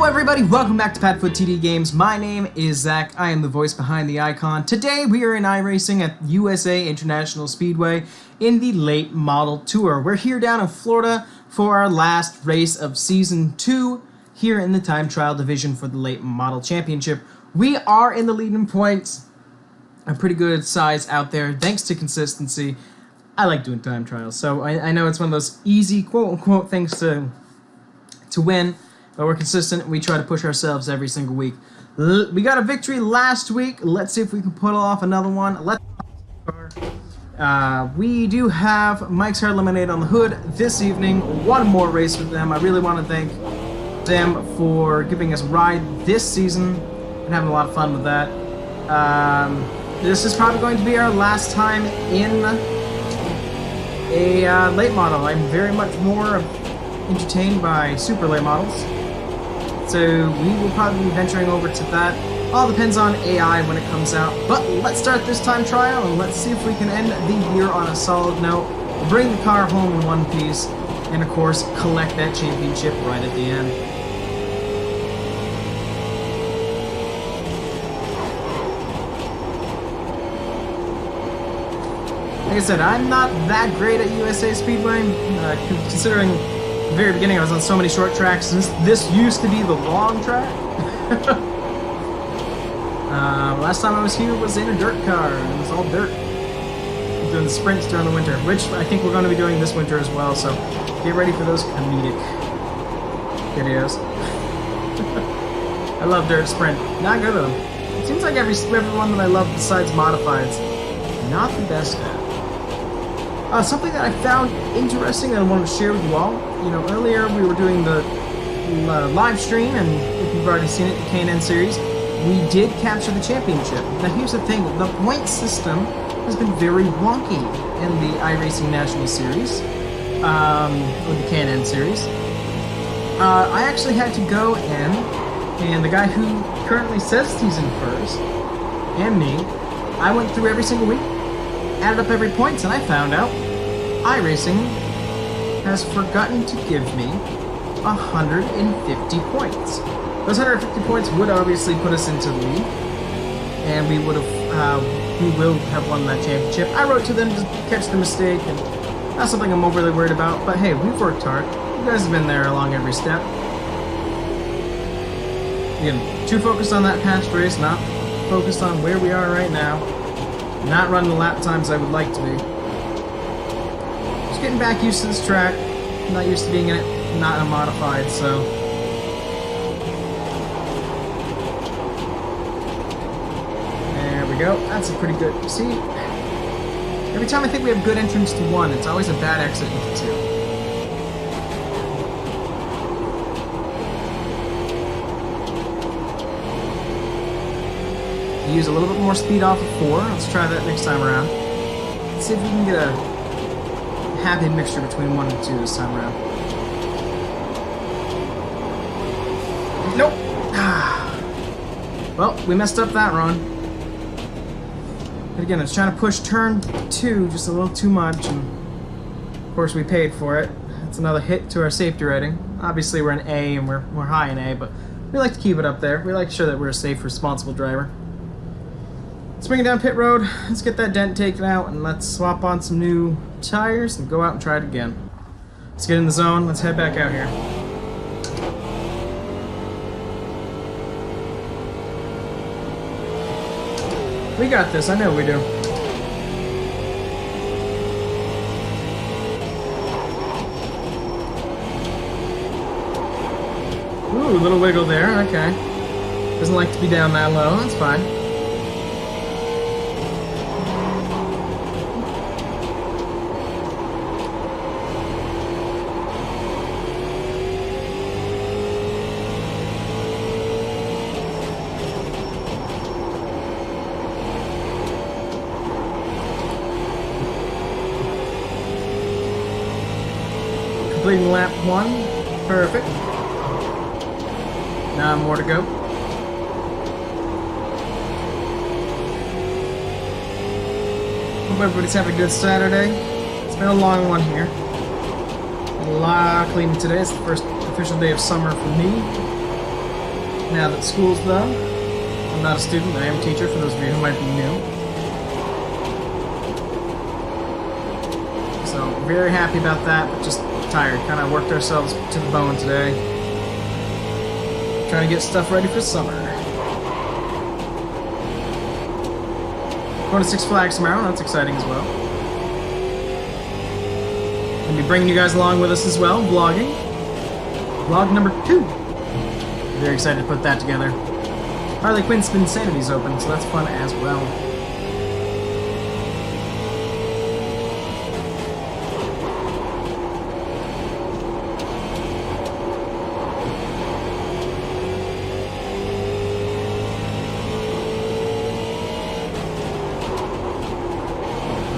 Hello everybody, welcome back to PadfootTD Games. My name is Zach, I am the voice behind the icon. Today we are in iRacing at USA International Speedway in the late model tour. We're here down in Florida for our last race of Season 2 here in the time trial division for the late model championship. We are in the leading points, a pretty good size out there thanks to consistency. I like doing time trials, so I know it's one of those easy quote-unquote things to win. But we're consistent, and we try to push ourselves every single week. We got a victory last week. Let's see if we can pull off another one. We do have Mike's Hard Lemonade on the hood this evening. One more race with them. I really want to thank them for giving us a ride this season and having a lot of fun with that. This is probably going to be our last time in a late model. I'm very much more entertained by super late models. So we will probably be venturing over to that. All depends on AI when it comes out. But let's start this time trial and let's see if we can end the year on a solid note. Bring the car home in one piece and of course collect that championship right at the end. Like I said, I'm not that great at USA Speedway, considering at the very beginning I was on so many short tracks. This used to be the long track. Last time I was here was in a dirt car, and it was all dirt. Doing the sprints during the winter, which I think we're going to be doing this winter as well, so get ready for those comedic videos. I love dirt sprint. Not good though. It seems like everyone that I love besides modifieds, not the best at. Something that I found interesting that I wanted to share with you all. You know, earlier we were doing the live stream, and if you've already seen it, the K&N series, we did capture the championship. Now here's the thing, the point system has been very wonky in the iRacing National Series, or the K&N series. I actually had to go in, and the guy who currently says he's in first, and me, I went through every single week, added up every points, and I found out iRacing has forgotten to give me 150 points. Those 150 points would obviously put us into the lead, and we will have won that championship. I wrote to them to catch the mistake, and not something I'm overly worried about, but hey, we've worked hard. You guys have been there along every step. Again, too focused on that past race, not focused on where we are right now. Not running the lap times I would like to be. Just getting back used to this track. I'm not used to being in it, not a modified, so. There we go. That's a pretty good. See, every time I think we have good entrance to one, it's always a bad exit into two. Use a little bit more speed off of 4. Let's try that next time around. Let's see if we can get a happy mixture between 1 and 2 this time around. Nope. Well, we messed up that run. But again, I was trying to push turn 2 just a little too much, and of course we paid for it. It's another hit to our safety rating. Obviously we're an A and we're high in A, but we like to keep it up there. We like to show that we're a safe, responsible driver. Let's bring it down pit road, let's get that dent taken out, and let's swap on some new tires and go out and try it again. Let's get in the zone, let's head back out here. We got this, I know we do. Ooh, a little wiggle there, okay. Doesn't like to be down that low, that's fine. Completing lap 1, perfect. Now more to go. Hope everybody's having a good Saturday. It's been a long one here. A lot of cleaning today. It's the first official day of summer for me. now that school's done. I'm not a student, I am a teacher for those of you who might be new. So, very happy about that, but just tired. Kind of worked ourselves to the bone today. Trying to get stuff ready for summer. Going to Six Flags tomorrow, that's exciting as well. Gonna be bringing you guys along with us as well, vlogging. Vlog number 2. Very excited to put that together. Harley Quinn Spin Sanity's open, so that's fun as well.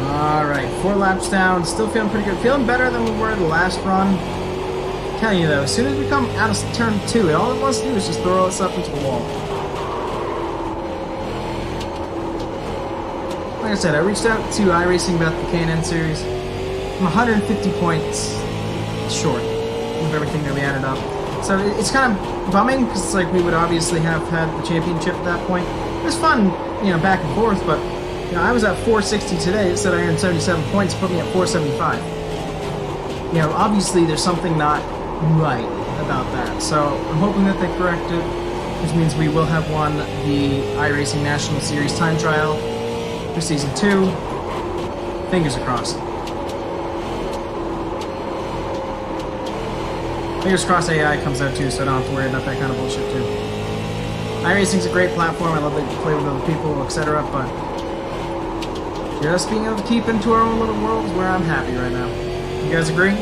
Alright, 4 laps down, still feeling pretty good. Feeling better than we were the last run. I'm telling you though, as soon as we come out of turn 2, all it wants to do is just throw us up into the wall. Like I said, I reached out to iRacing about the K&N series. I'm 150 points short of everything that we added up. So it's kind of bumming, because it's like we would obviously have had the championship at that point. It was fun, you know, back and forth, but you know, I was at 460 today. It said I earned 77 points, put me at 475. You know, obviously there's something not right about that. So I'm hoping that they correct it, which means we will have won the iRacing National Series time trial for Season 2. Fingers crossed. Fingers crossed AI comes out too, so I don't have to worry about that kind of bullshit too. iRacing's a great platform. I love that you play with other people, etc. But just being able to keep into our own little world is where I'm happy right now. You guys agree?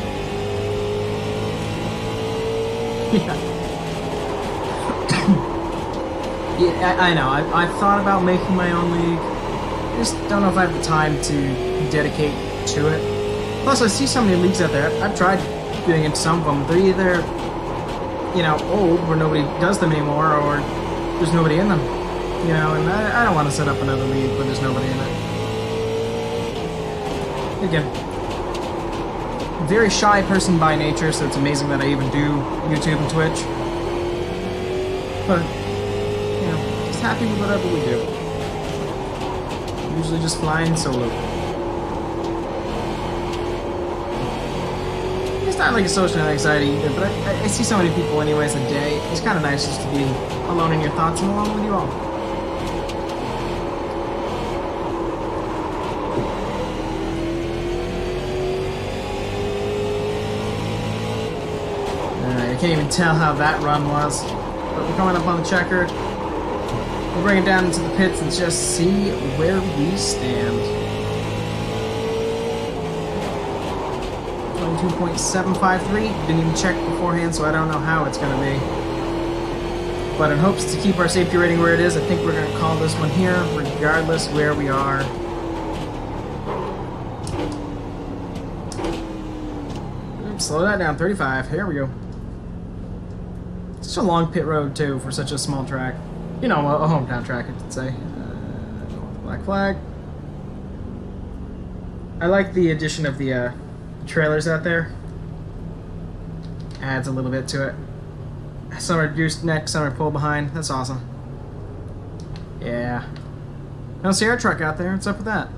Yeah. Yeah, I know. I've thought about making my own league. I just don't know if I have the time to dedicate to it. Plus, I see so many leagues out there. I've tried getting into some of them. They're either, you know, old, where nobody does them anymore, or there's nobody in them. You know, and I don't want to set up another league when there's nobody in it. Again, very shy person by nature, so it's amazing that I even do YouTube and Twitch. But, you know, just happy with whatever we do. Usually just flying solo. It's not like a social anxiety either, but I see so many people anyways a day. It's kind of nice just to be alone in your thoughts and alone with you all. I can't even tell how that run was, but we're coming up on the checkered. We'll bring it down into the pits and just see where we stand. 22.753. Didn't even check beforehand, so I don't know how it's going to be. But in hopes to keep our safety rating where it is, I think we're going to call this one here, regardless where we are. Slow that down, 35. Here we go. Such a long pit road, too, for such a small track. You know, a hometown track, I should say. Black flag. I like the addition of the trailers out there. Adds a little bit to it. Some are juiced neck, some are pulled behind. That's awesome. Yeah. No Sierra truck out there. What's up with that?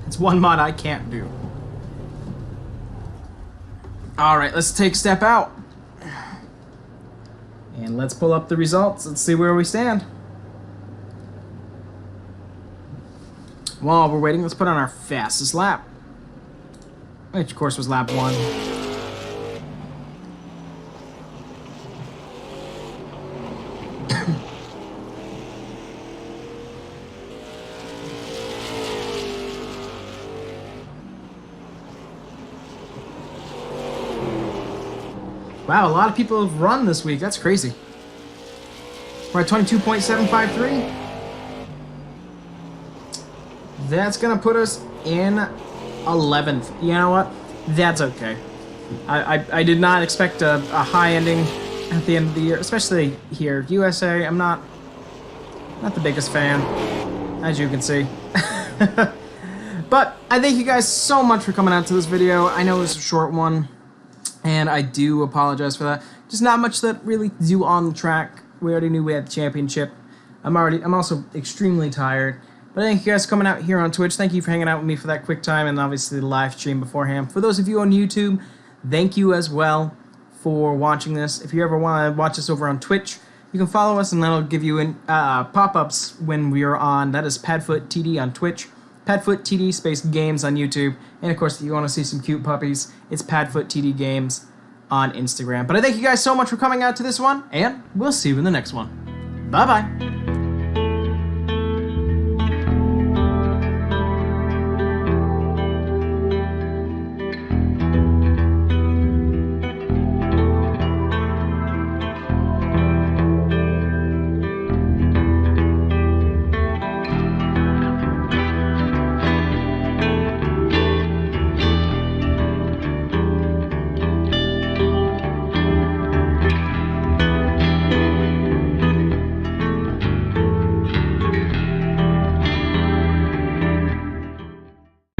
It's one mod I can't do. Alright, let's take a step out. And let's pull up the results. Let's see where we stand. While we're waiting, let's put on our fastest lap. Which, of course, was lap 1. Wow, a lot of people have run this week. That's crazy. We're at 22.753. That's going to put us in 11th. You know what? That's okay. I did not expect a high ending at the end of the year, especially here. USA, I'm not the biggest fan, as you can see. But I thank you guys so much for coming out to this video. I know it's a short one, and I do apologize for that. Just not much that really to do on the track. We already knew we had the championship. I'm also extremely tired. But thank you guys for coming out here on Twitch. Thank you for hanging out with me for that quick time and obviously the live stream beforehand. For those of you on YouTube, thank you as well for watching this. If you ever want to watch us over on Twitch, you can follow us and that'll give you pop-ups when we are on. That is PadfootTD on Twitch, PadfootTD space games on YouTube, and of course if you want to see some cute puppies, it's PadfootTD games on Instagram. But I thank you guys so much for coming out to this one, and we'll see you in the next one. Bye-bye.